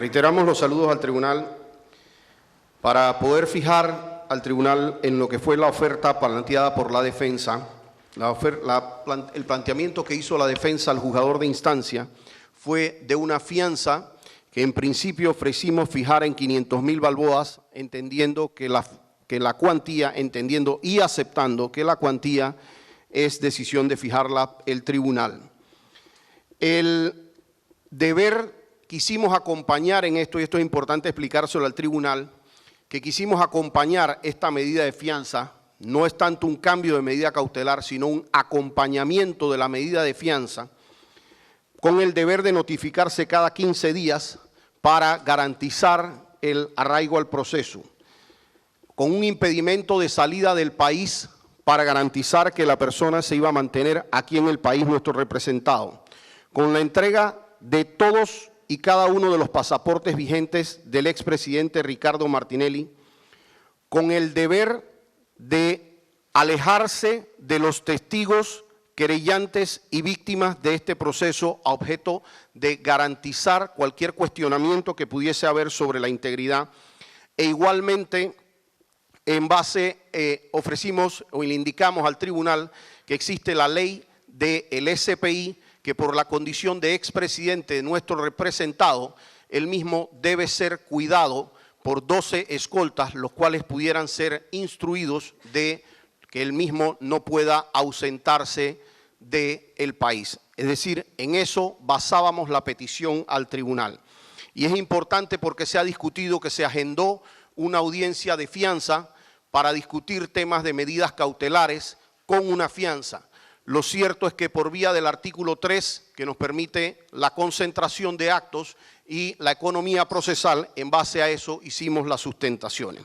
Reiteramos los saludos al tribunal para poder fijar al tribunal en lo que fue la oferta planteada por la defensa. El planteamiento que hizo la defensa al juzgador de instancia fue de una fianza que en principio ofrecimos fijar en 500.000 balboas, entendiendo que la cuantía, entendiendo y aceptando que la cuantía es decisión de fijarla el tribunal. El deber quisimos acompañar en esto, y esto es importante explicárselo al tribunal, que quisimos acompañar esta medida de fianza, no es tanto un cambio de medida cautelar, sino un acompañamiento de la medida de fianza, con el deber de notificarse cada 15 días para garantizar el arraigo al proceso, con un impedimento de salida del país para garantizar que la persona se iba a mantener aquí en el país, nuestro representado, con la entrega de todos y cada uno de los pasaportes vigentes del expresidente Ricardo Martinelli, con el deber de alejarse de los testigos, querellantes y víctimas de este proceso a objeto de garantizar cualquier cuestionamiento que pudiese haber sobre la integridad. E igualmente, en base, ofrecimos o le indicamos al tribunal que existe la ley del SPI, que por la condición de expresidente de nuestro representado, el mismo debe ser cuidado por 12 escoltas, los cuales pudieran ser instruidos de que el mismo no pueda ausentarse del país. Es decir, en eso basábamos la petición al tribunal. Y es importante porque se ha discutido que se agendó una audiencia de fianza para discutir temas de medidas cautelares con una fianza. Lo cierto es que por vía del artículo 3, que nos permite la concentración de actos y la economía procesal, en base a eso hicimos las sustentaciones.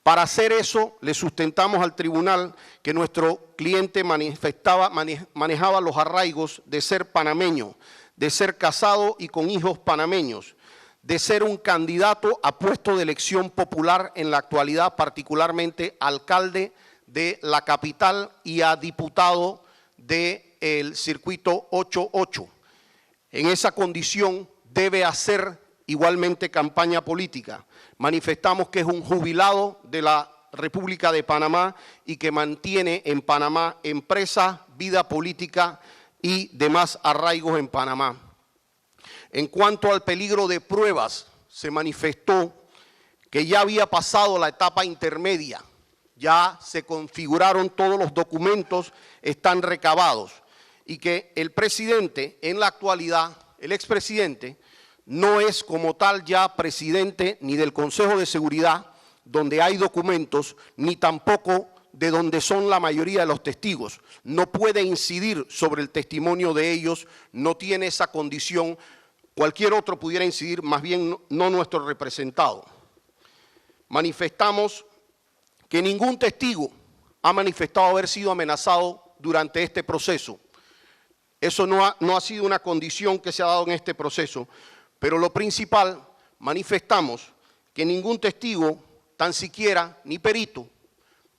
Para hacer eso, le sustentamos al tribunal que nuestro cliente manejaba los arraigos de ser panameño, de ser casado y con hijos panameños, de ser un candidato a puesto de elección popular en la actualidad, particularmente alcalde de la capital y a diputado del circuito 88. En esa condición debe hacer igualmente campaña política. Manifestamos que es un jubilado de la República de Panamá y que mantiene en Panamá empresa, vida política y demás arraigos en Panamá. En cuanto al peligro de pruebas, se manifestó que ya había pasado la etapa intermedia, ya se configuraron todos los documentos, están recabados, y que el presidente en la actualidad, el expresidente, no es como tal ya presidente ni del Consejo de Seguridad, donde hay documentos, ni tampoco de donde son la mayoría de los testigos. No puede incidir sobre el testimonio de ellos, no tiene esa condición. Cualquier otro pudiera incidir, más bien no nuestro representado. Manifestamos que ningún testigo ha manifestado haber sido amenazado durante este proceso. Eso no ha sido una condición que se ha dado en este proceso. Pero lo principal, manifestamos que ningún testigo, tan siquiera ni perito,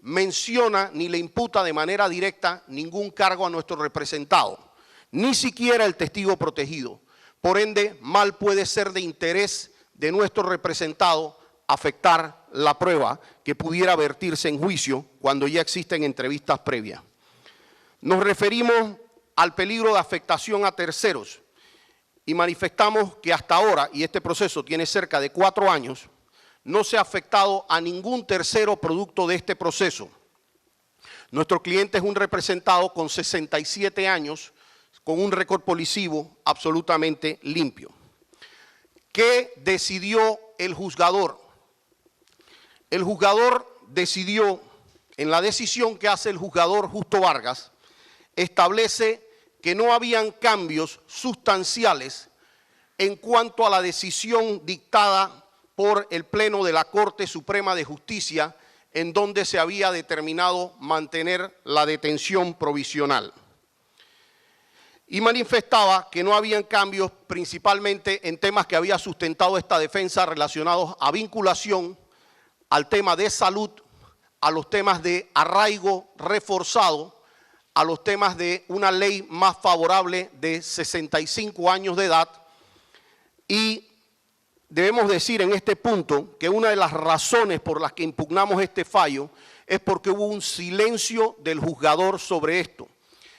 menciona ni le imputa de manera directa ningún cargo a nuestro representado, ni siquiera el testigo protegido. Por ende, mal puede ser de interés de nuestro representado afectar la prueba que pudiera vertirse en juicio cuando ya existen entrevistas previas. Nos referimos al peligro de afectación a terceros y manifestamos que hasta ahora, y este proceso tiene cerca de 4 años, no se ha afectado a ningún tercero producto de este proceso. Nuestro cliente es un representado con 67 años, con un récord policivo absolutamente limpio. ¿Qué decidió el juzgador? El juzgador decidió, en la decisión que hace el juzgador Justo Vargas, establece que no habían cambios sustanciales en cuanto a la decisión dictada por el Pleno de la Corte Suprema de Justicia, en donde se había determinado mantener la detención provisional. Y manifestaba que no habían cambios principalmente en temas que había sustentado esta defensa relacionados a vinculación, al tema de salud, a los temas de arraigo reforzado, a los temas de una ley más favorable de 65 años de edad y debemos decir en este punto que una de las razones por las que impugnamos este fallo es porque hubo un silencio del juzgador sobre esto.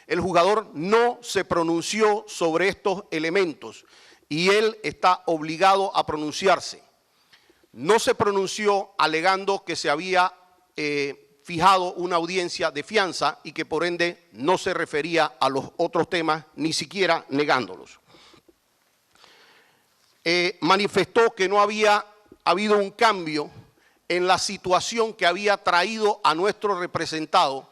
El juzgador no se pronunció sobre estos elementos y él está obligado a pronunciarse. No se pronunció alegando que se había fijado una audiencia de fianza y que por ende no se refería a los otros temas, ni siquiera negándolos. Manifestó que no había habido un cambio en la situación que había traído a nuestro representado,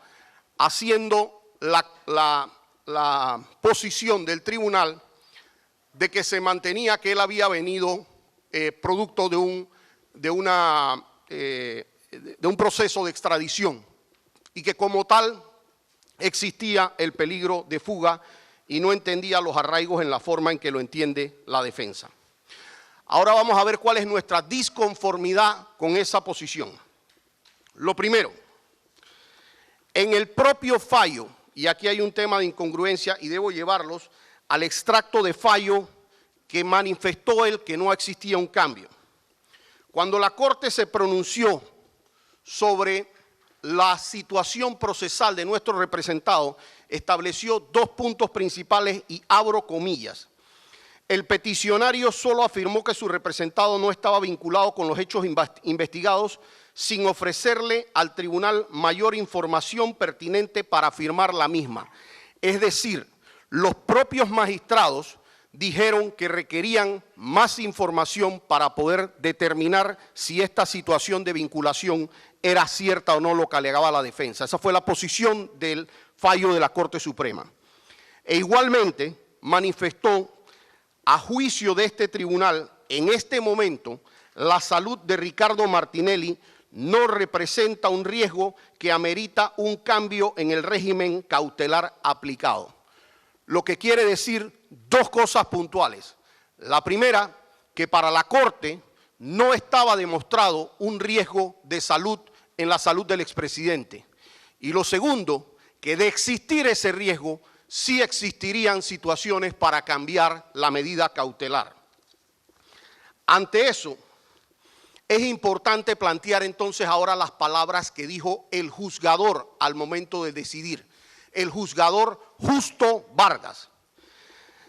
haciendo la posición del tribunal de que se mantenía que él había venido producto de un proceso de extradición y que como tal existía el peligro de fuga y no entendía los arraigos en la forma en que lo entiende la defensa. Ahora vamos a ver cuál es nuestra disconformidad con esa posición. Lo primero, en el propio fallo, y aquí hay un tema de incongruencia y debo llevarlos al extracto de fallo que manifestó él que no existía un cambio. Cuando la Corte se pronunció sobre la situación procesal de nuestro representado, estableció dos puntos principales y abro comillas. El peticionario solo afirmó que su representado no estaba vinculado con los hechos investigados sin ofrecerle al tribunal mayor información pertinente para afirmar la misma. Es decir, los propios magistrados dijeron que requerían más información para poder determinar si esta situación de vinculación era cierta o no lo que alegaba la defensa. Esa fue la posición del fallo de la Corte Suprema. E igualmente manifestó a juicio de este tribunal, en este momento, la salud de Ricardo Martinelli no representa un riesgo que amerita un cambio en el régimen cautelar aplicado. Lo que quiere decir dos cosas puntuales. La primera, que para la Corte no estaba demostrado un riesgo de salud en la salud del expresidente. Y lo segundo, que de existir ese riesgo, sí existirían situaciones para cambiar la medida cautelar. Ante eso, es importante plantear entonces ahora las palabras que dijo el juzgador al momento de decidir. El juzgador Justo Vargas.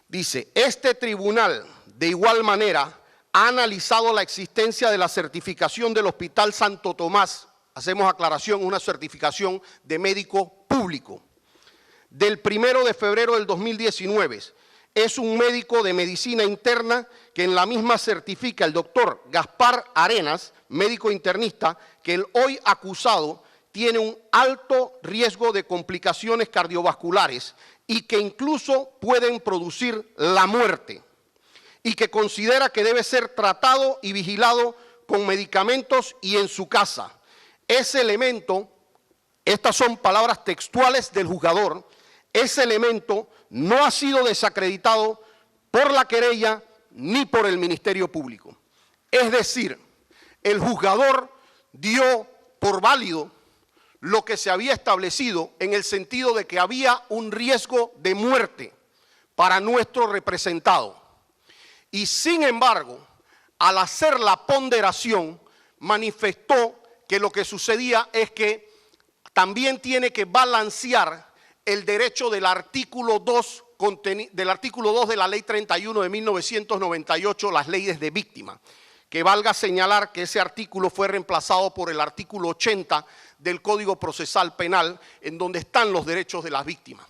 Dice, este tribunal de igual manera ha analizado la existencia de la certificación del Hospital Santo Tomás, hacemos aclaración, una certificación de médico público, del 1 de febrero del 2019. Es un médico de medicina interna que en la misma certifica el doctor Gaspar Arenas, médico internista, que el hoy acusado tiene un alto riesgo de complicaciones cardiovasculares y que incluso pueden producir la muerte, y que considera que debe ser tratado y vigilado con medicamentos y en su casa. Ese elemento, estas son palabras textuales del juzgador, ese elemento no ha sido desacreditado por la querella ni por el Ministerio Público. Es decir, el juzgador dio por válido lo que se había establecido en el sentido de que había un riesgo de muerte para nuestro representado. Y sin embargo, al hacer la ponderación, manifestó que lo que sucedía es que también tiene que balancear el derecho del artículo 2 de la Ley 31 de 1998, las leyes de víctima, que valga señalar que ese artículo fue reemplazado por el artículo 80 del Código Procesal Penal, en donde están los derechos de las víctimas.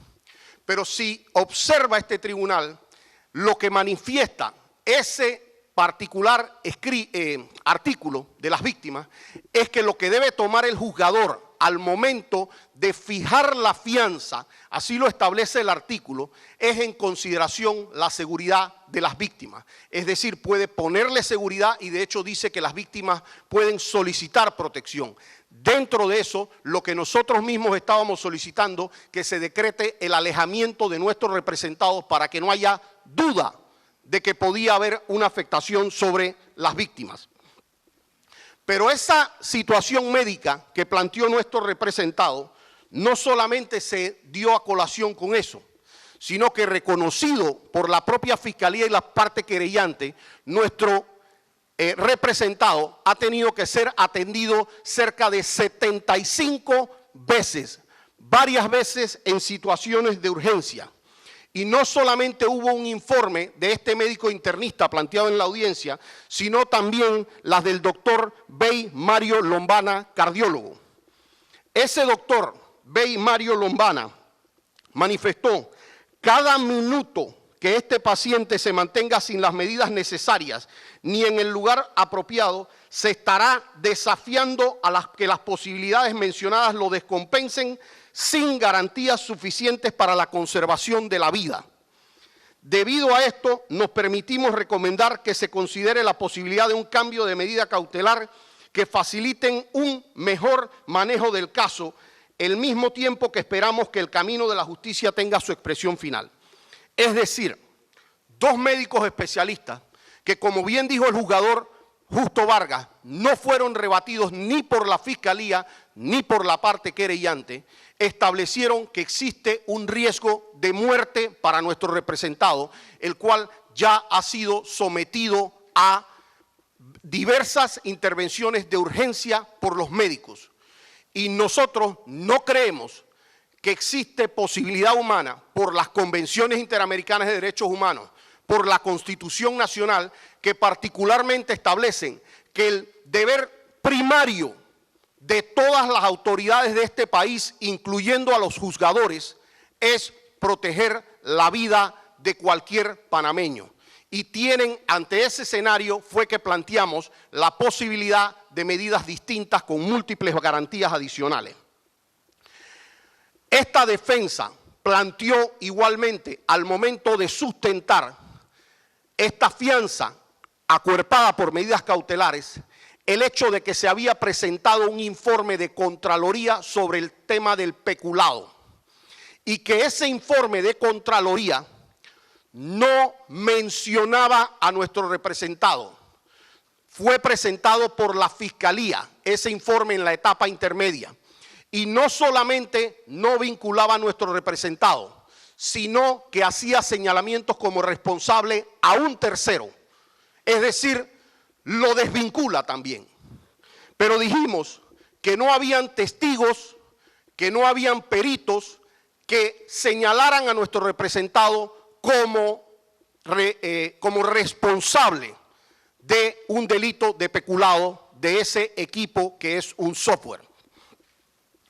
Pero si observa este tribunal, lo que manifiesta ese particular artículo de las víctimas es que lo que debe tomar el juzgador al momento de fijar la fianza, así lo establece el artículo, es en consideración la seguridad de las víctimas. Es decir, puede ponerle seguridad y de hecho dice que las víctimas pueden solicitar protección. Dentro de eso, lo que nosotros mismos estábamos solicitando, que se decrete el alejamiento de nuestros representados para que no haya duda de que podía haber una afectación sobre las víctimas. Pero esa situación médica que planteó nuestro representado no solamente se dio a colación con eso, sino que reconocido por la propia Fiscalía y la parte querellante, nuestro representado ha tenido que ser atendido cerca de 75 veces, varias veces en situaciones de urgencia. Y no solamente hubo un informe de este médico internista planteado en la audiencia, sino también las del doctor Bey Mario Lombana, cardiólogo. Ese doctor Bey Mario Lombana manifestó: cada minuto que este paciente se mantenga sin las medidas necesarias ni en el lugar apropiado, se estará desafiando a que las posibilidades mencionadas lo descompensen sin garantías suficientes para la conservación de la vida. Debido a esto, nos permitimos recomendar que se considere la posibilidad de un cambio de medida cautelar que faciliten un mejor manejo del caso, al mismo tiempo que esperamos que el camino de la justicia tenga su expresión final. Es decir, dos médicos especialistas que, como bien dijo el juzgador Justo Vargas, no fueron rebatidos ni por la Fiscalía ni por la parte querellante, establecieron que existe un riesgo de muerte para nuestro representado, el cual ya ha sido sometido a diversas intervenciones de urgencia por los médicos. Y nosotros no creemos que existe posibilidad humana, por las convenciones interamericanas de derechos humanos, por la Constitución Nacional, que particularmente establecen que el deber primario de todas las autoridades de este país, incluyendo a los juzgadores, es proteger la vida de cualquier panameño. Y ante ese escenario fue que planteamos la posibilidad de medidas distintas con múltiples garantías adicionales. Esta defensa planteó igualmente, al momento de sustentar esta fianza acuerpada por medidas cautelares, el hecho de que se había presentado un informe de Contraloría sobre el tema del peculado y que ese informe de Contraloría no mencionaba a nuestro representado. Fue presentado por la Fiscalía, ese informe en la etapa intermedia. Y no solamente no vinculaba a nuestro representado, sino que hacía señalamientos como responsable a un tercero. Es decir, lo desvincula también. Pero dijimos que no habían testigos, que no habían peritos que señalaran a nuestro representado como responsable de un delito de peculado de ese equipo que es un software.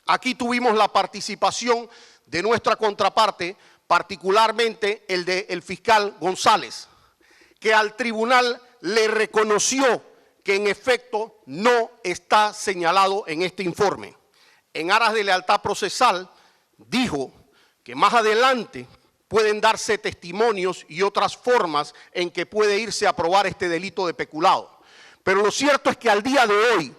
Aquí tuvimos la participación de nuestra contraparte, particularmente el fiscal González, que al tribunal le reconoció que en efecto no está señalado en este informe. En aras de lealtad procesal, dijo que más adelante pueden darse testimonios y otras formas en que puede irse a probar este delito de peculado. Pero lo cierto es que al día de hoy,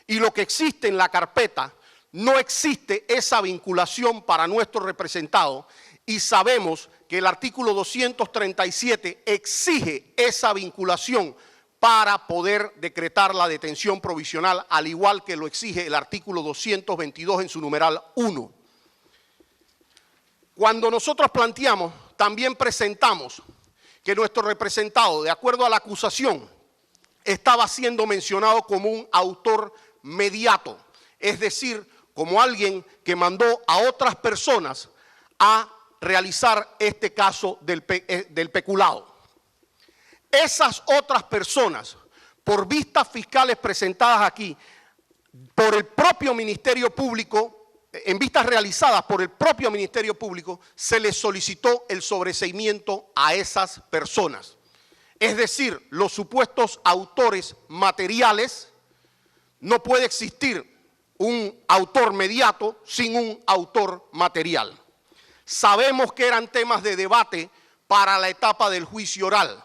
y lo que existe en la carpeta, no existe esa vinculación para nuestro representado, y sabemos que el artículo 237 exige esa vinculación para poder decretar la detención provisional, al igual que lo exige el artículo 222 en su numeral 1. Cuando nosotros planteamos, también presentamos que nuestro representado, de acuerdo a la acusación, estaba siendo mencionado como un autor mediato, es decir, como alguien que mandó a otras personas a realizar este caso del peculado. Esas otras personas, por vistas fiscales presentadas aquí, por el propio Ministerio Público, en vistas realizadas por el propio Ministerio Público, se les solicitó el sobreseimiento a esas personas. Es decir, los supuestos autores materiales, no puede existir un autor mediato sin un autor material. Sabemos que eran temas de debate para la etapa del juicio oral,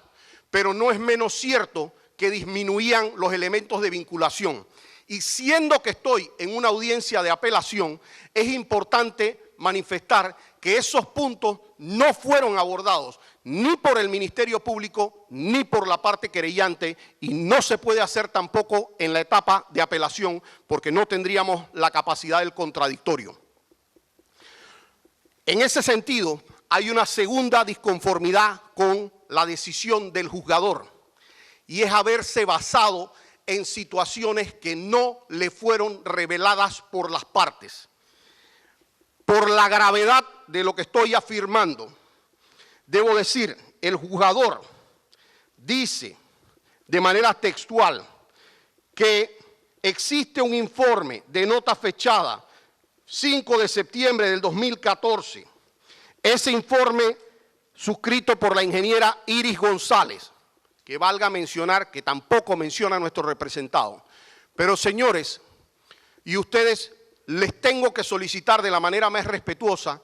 pero no es menos cierto que disminuían los elementos de vinculación. Y siendo que estoy en una audiencia de apelación, es importante manifestar que esos puntos no fueron abordados ni por el Ministerio Público ni por la parte querellante, y no se puede hacer tampoco en la etapa de apelación porque no tendríamos la capacidad del contradictorio. En ese sentido, hay una segunda disconformidad con la decisión del juzgador, y es haberse basado en situaciones que no le fueron reveladas por las partes. Por la gravedad de lo que estoy afirmando, debo decir, el juzgador dice de manera textual que existe un informe de nota fechada 5 de septiembre del 2014. Ese informe suscrito por la ingeniera Iris González, que valga mencionar que tampoco menciona a nuestro representado. Pero señores, y ustedes, les tengo que solicitar de la manera más respetuosa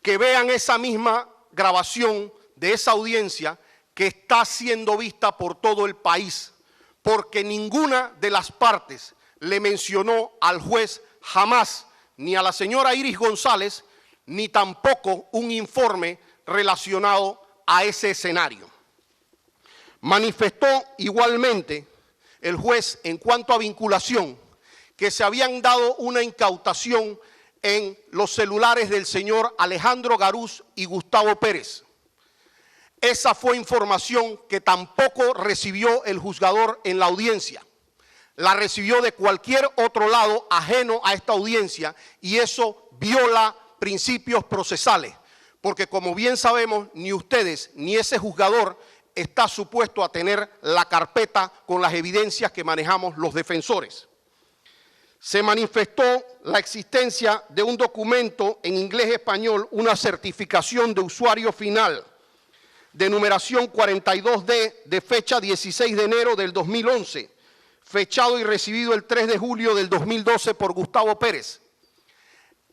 que vean esa misma grabación de esa audiencia que está siendo vista por todo el país, porque ninguna de las partes le mencionó al juez jamás, ni a la señora Iris González, ni tampoco un informe relacionado a ese escenario. Manifestó igualmente el juez en cuanto a vinculación que se habían dado una incautación en los celulares del señor Alejandro Garús y Gustavo Pérez. Esa fue información que tampoco recibió el juzgador en la audiencia. La recibió de cualquier otro lado ajeno a esta audiencia y eso viola principios procesales, porque como bien sabemos, ni ustedes ni ese juzgador está supuesto a tener la carpeta con las evidencias que manejamos los defensores. Se manifestó la existencia de un documento en inglés y español, una certificación de usuario final de numeración 42D de fecha 16 de enero del 2011, fechado y recibido el 3 de julio del 2012 por Gustavo Pérez.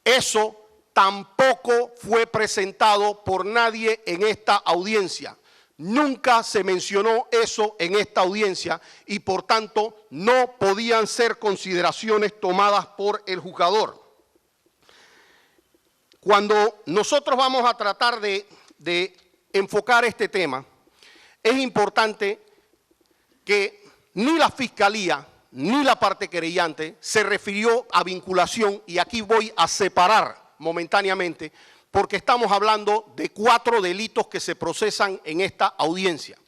Eso tampoco fue presentado por nadie en esta audiencia. Nunca se mencionó eso en esta audiencia y por tanto no podían ser consideraciones tomadas por el juzgador. Cuando nosotros vamos a tratar de enfocar este tema, es importante que ni la Fiscalía ni la parte querellante se refirió a vinculación, y aquí voy a separar momentáneamente porque estamos hablando de 4 delitos que se procesan en esta audiencia,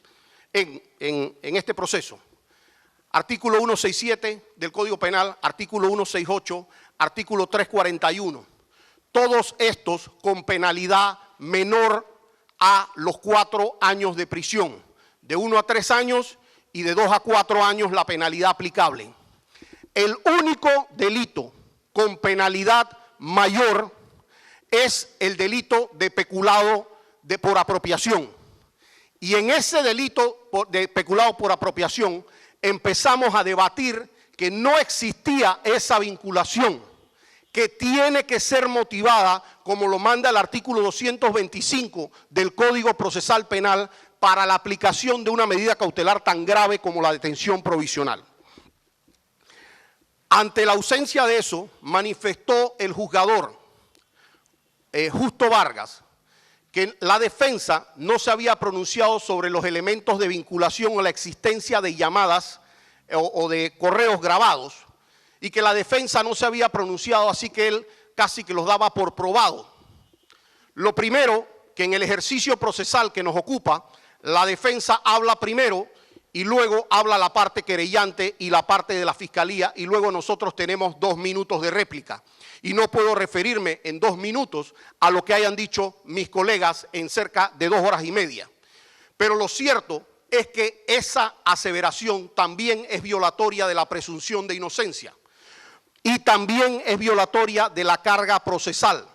en este proceso. Artículo 167 del Código Penal, artículo 168, artículo 341. Todos estos con penalidad menor a los 4 años de prisión, de 1 a 3 años y de 2 a 4 años la penalidad aplicable. El único delito con penalidad mayor es el delito de peculado por apropiación. Y en ese delito de peculado por apropiación empezamos a debatir que no existía esa vinculación, que tiene que ser motivada, como lo manda el artículo 225 del Código Procesal Penal, para la aplicación de una medida cautelar tan grave como la detención provisional. Ante la ausencia de eso, manifestó el juzgador Justo Vargas que la defensa no se había pronunciado sobre los elementos de vinculación o la existencia de llamadas o de correos grabados, y que la defensa no se había pronunciado, así que él casi que los daba por probado. Lo primero, que en el ejercicio procesal que nos ocupa, la defensa habla primero y luego habla la parte querellante y la parte de la Fiscalía, y luego nosotros tenemos 2 minutos de réplica. Y no puedo referirme en 2 minutos a lo que hayan dicho mis colegas en cerca de 2 horas y media. Pero lo cierto es que esa aseveración también es violatoria de la presunción de inocencia y también es violatoria de la carga procesal,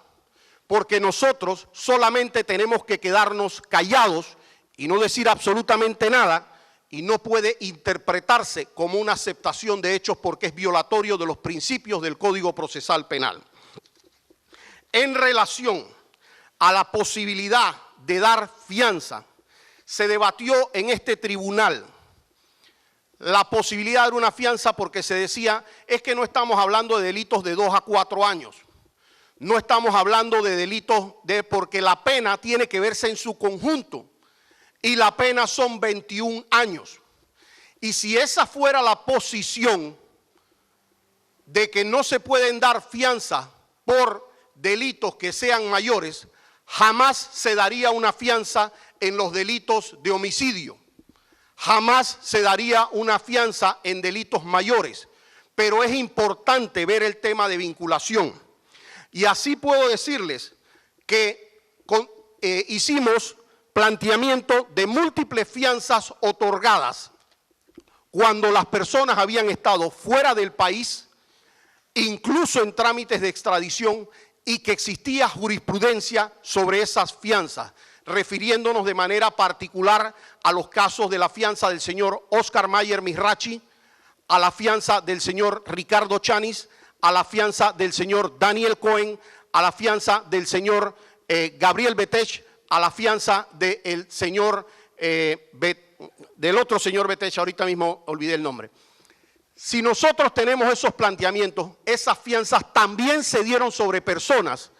porque nosotros solamente tenemos que quedarnos callados y no decir absolutamente nada, y no puede interpretarse como una aceptación de hechos porque es violatorio de los principios del Código Procesal Penal. En relación a la posibilidad de dar fianza, se debatió en este tribunal la posibilidad de dar una fianza porque se decía, es que no estamos hablando de delitos de 2 a 4 años. No estamos hablando de delitos porque la pena tiene que verse en su conjunto. Y la pena son 21 años. Y si esa fuera la posición de que no se pueden dar fianza por delitos que sean mayores, jamás se daría una fianza en los delitos de homicidio. jamás se daría una fianza en delitos mayores. Pero es importante ver el tema de vinculación. Y así puedo decirles que hicimos planteamiento de múltiples fianzas otorgadas cuando las personas habían estado fuera del país, incluso en trámites de extradición, y que existía jurisprudencia sobre esas fianzas, refiriéndonos de manera particular a los casos de la fianza del señor Oscar Mayer Mizrachi, a la fianza del señor Ricardo Chanis, a la fianza del señor Daniel Cohen, a la fianza del señor Gabriel Betech, a la fianza del señor del otro señor Betech, ahorita mismo olvidé el nombre. Si nosotros tenemos esos planteamientos, esas fianzas también se dieron sobre personas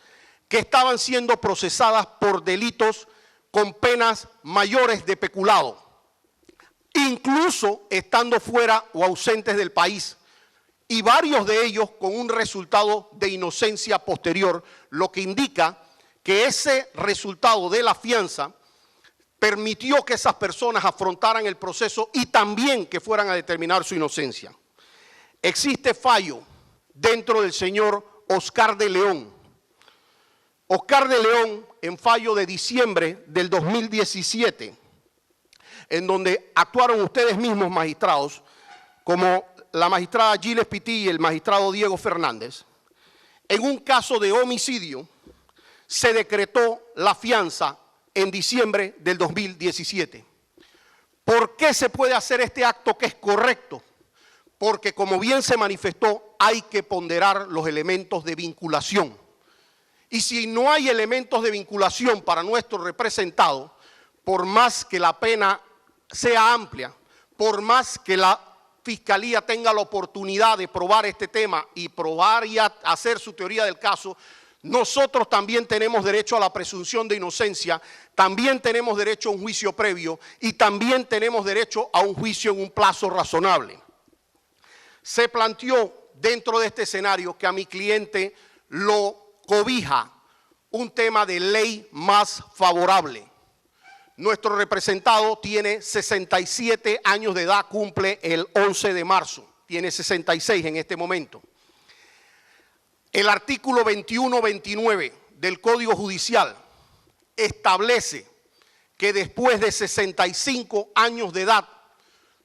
que estaban siendo procesadas por delitos con penas mayores de peculado, incluso estando fuera o ausentes del país, y varios de ellos con un resultado de inocencia posterior, lo que indica que ese resultado de la fianza permitió que esas personas afrontaran el proceso y también que fueran a determinar su inocencia. Existe fallo dentro del señor Oscar de León. Oscar de León, en fallo de diciembre del 2017, en donde actuaron ustedes mismos magistrados, como la magistrada Giles Pití y el magistrado Diego Fernández, en un caso de homicidio se decretó la fianza en diciembre del 2017. ¿Por qué se puede hacer este acto que es correcto? Porque, como bien se manifestó, hay que ponderar los elementos de vinculación. Y si no hay elementos de vinculación para nuestro representado, por más que la pena sea amplia, por más que la Fiscalía tenga la oportunidad de probar este tema y probar y hacer su teoría del caso, nosotros también tenemos derecho a la presunción de inocencia, también tenemos derecho a un juicio previo y también tenemos derecho a un juicio en un plazo razonable. Se planteó dentro de este escenario que a mi cliente lo cobija un tema de ley más favorable. Nuestro representado tiene 67 años de edad, cumple el 11 de marzo, tiene 66 en este momento. El artículo 21-29 del Código Judicial establece que después de 65 años de edad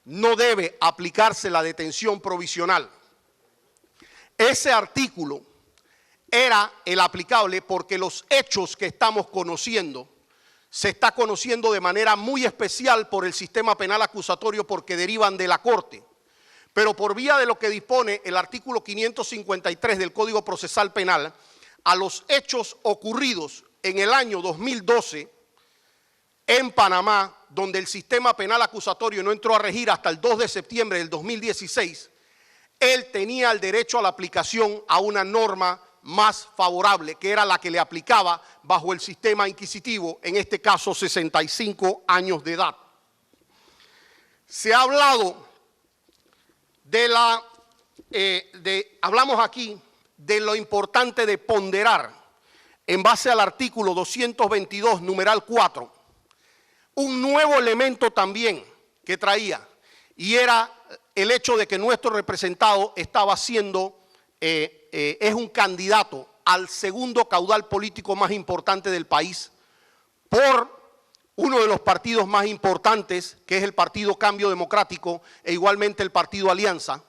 no debe aplicarse la detención provisional. Ese artículo era el aplicable porque los hechos que estamos conociendo se está conociendo de manera muy especial por el sistema penal acusatorio porque derivan de la Corte. Pero por vía de lo que dispone el artículo 553 del Código Procesal Penal, a los hechos ocurridos en el año 2012 en Panamá, donde el sistema penal acusatorio no entró a regir hasta el 2 de septiembre del 2016, él tenía el derecho a la aplicación a una norma más favorable, que era la que le aplicaba bajo el sistema inquisitivo, en este caso 65 años de edad. Se ha hablado hablamos aquí de lo importante de ponderar, en base al artículo 222, numeral 4, un nuevo elemento también que traía, y era el hecho de que nuestro representado estaba siendo, es un candidato al segundo caudal político más importante del país por uno de los partidos más importantes, que es el Partido Cambio Democrático, e igualmente el Partido Alianza,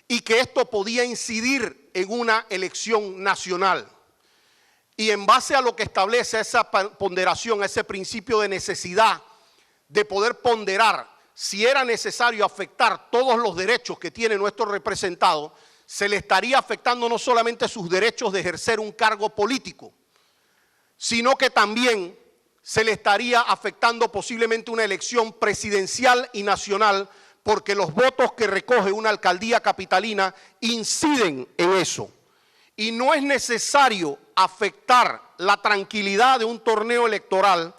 y que esto podía incidir en una elección nacional. Y en base a lo que establece esa ponderación, ese principio de necesidad de poder ponderar si era necesario afectar todos los derechos que tiene nuestro representado, se le estaría afectando no solamente sus derechos de ejercer un cargo político, sino que también se le estaría afectando posiblemente una elección presidencial y nacional, porque los votos que recoge una alcaldía capitalina inciden en eso. Y no es necesario afectar la tranquilidad de un torneo electoral,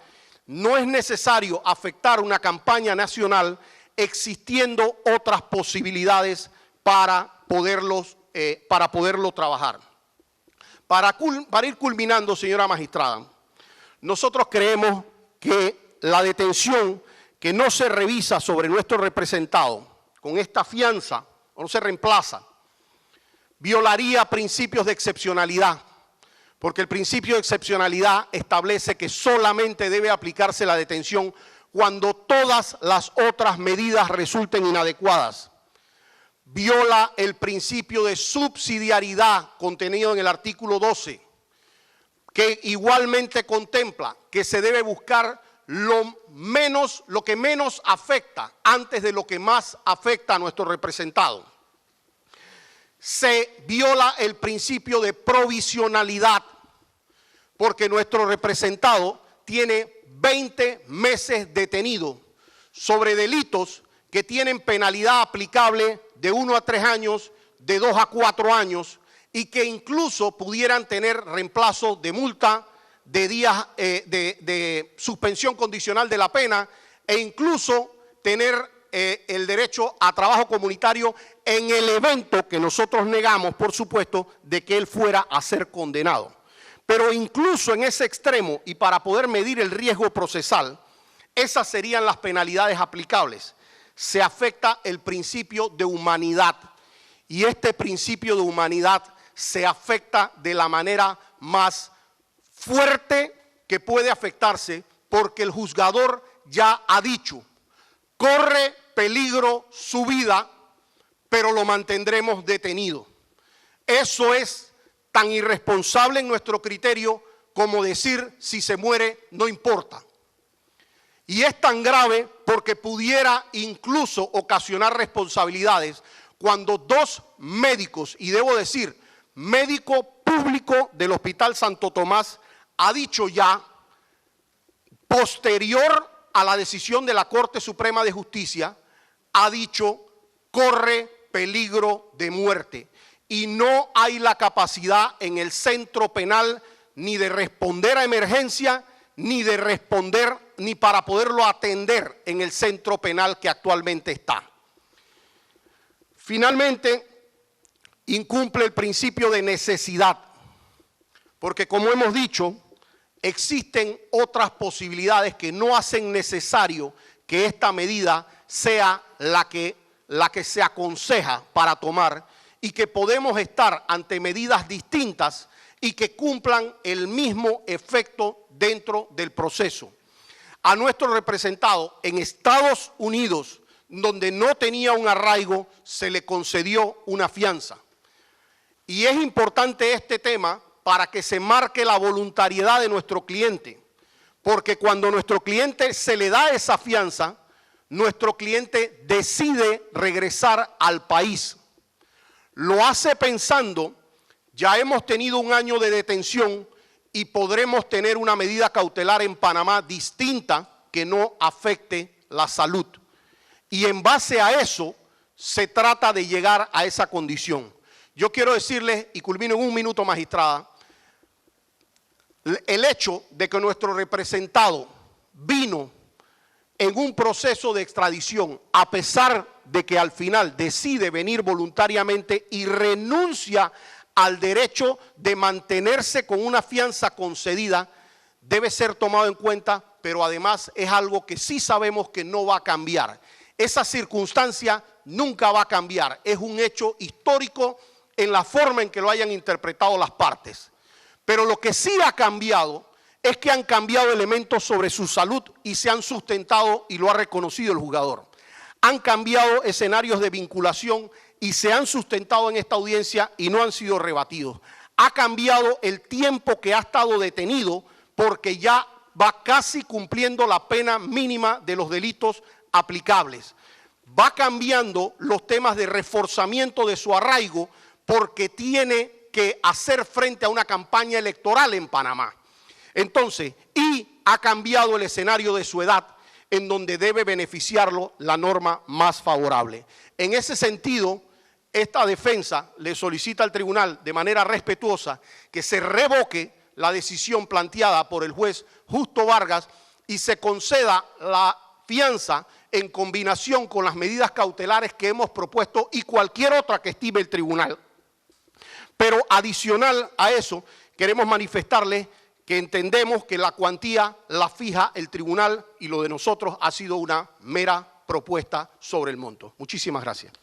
no es necesario afectar una campaña nacional, existiendo otras posibilidades para poderlo trabajar. Para ir culminando, señora magistrada, nosotros creemos que la detención que no se revisa sobre nuestro representado con esta fianza o no se reemplaza, violaría principios de excepcionalidad, porque el principio de excepcionalidad establece que solamente debe aplicarse la detención cuando todas las otras medidas resulten inadecuadas. Viola el principio de subsidiariedad contenido en el artículo 12, que igualmente contempla que se debe buscar lo que menos afecta antes de lo que más afecta a nuestro representado. Se viola el principio de provisionalidad, porque nuestro representado tiene 20 meses detenido sobre delitos que tienen penalidad aplicable de 1 a 3 años, de 2 a 4 años, y que incluso pudieran tener reemplazo de multa, de días de suspensión condicional de la pena, e incluso tener el derecho a trabajo comunitario en el evento que nosotros negamos, por supuesto, de que él fuera a ser condenado. Pero incluso en ese extremo, y para poder medir el riesgo procesal, esas serían las penalidades aplicables. Se afecta el principio de humanidad, y este principio de humanidad se afecta de la manera más fuerte que puede afectarse, porque el juzgador ya ha dicho: corre peligro su vida, pero lo mantendremos detenido. Eso es tan irresponsable en nuestro criterio como decir: si se muere, no importa. Y es tan grave porque pudiera incluso ocasionar responsabilidades cuando 2 médicos, y debo decir, médico público del Hospital Santo Tomás, ha dicho ya, posterior a la decisión de la Corte Suprema de Justicia, ha dicho: corre peligro de muerte. Y no hay la capacidad en el centro penal ni de responder a emergencia, ni de responder, ni para poderlo atender en el centro penal que actualmente está. Finalmente, incumple el principio de necesidad, porque como hemos dicho, existen otras posibilidades que no hacen necesario que esta medida sea la que se aconseja para tomar, y que podemos estar ante medidas distintas y que cumplan el mismo efecto dentro del proceso. A nuestro representado en Estados Unidos, donde no tenía un arraigo, se le concedió una fianza. Y es importante este tema para que se marque la voluntariedad de nuestro cliente, porque cuando a nuestro cliente se le da esa fianza, nuestro cliente decide regresar al país. Lo hace pensando: ya hemos tenido 1 año de detención y podremos tener una medida cautelar en Panamá distinta que no afecte la salud. Y en base a eso se trata de llegar a esa condición. Yo quiero decirles, y culmino en 1 minuto, magistrada, el hecho de que nuestro representado vino en un proceso de extradición, a pesar de que al final decide venir voluntariamente y renuncia al derecho de mantenerse con una fianza concedida, debe ser tomado en cuenta, pero además es algo que sí sabemos que no va a cambiar. Esa circunstancia nunca va a cambiar, es un hecho histórico en la forma en que lo hayan interpretado las partes. Pero lo que sí ha cambiado es que han cambiado elementos sobre su salud y se han sustentado, y lo ha reconocido el juzgador. Han cambiado escenarios de vinculación y se han sustentado en esta audiencia y no han sido rebatidos. Ha cambiado el tiempo que ha estado detenido, porque ya va casi cumpliendo la pena mínima de los delitos aplicables. Va cambiando los temas de reforzamiento de su arraigo, porque tiene que hacer frente a una campaña electoral en Panamá. Entonces, y ha cambiado el escenario de su edad, en donde debe beneficiarlo la norma más favorable. En ese sentido, esta defensa le solicita al tribunal de manera respetuosa que se revoque la decisión planteada por el juez Justo Vargas y se conceda la fianza en combinación con las medidas cautelares que hemos propuesto y cualquier otra que estime el tribunal. Pero adicional a eso, queremos manifestarles que entendemos que la cuantía la fija el tribunal y lo de nosotros ha sido una mera propuesta sobre el monto. Muchísimas gracias.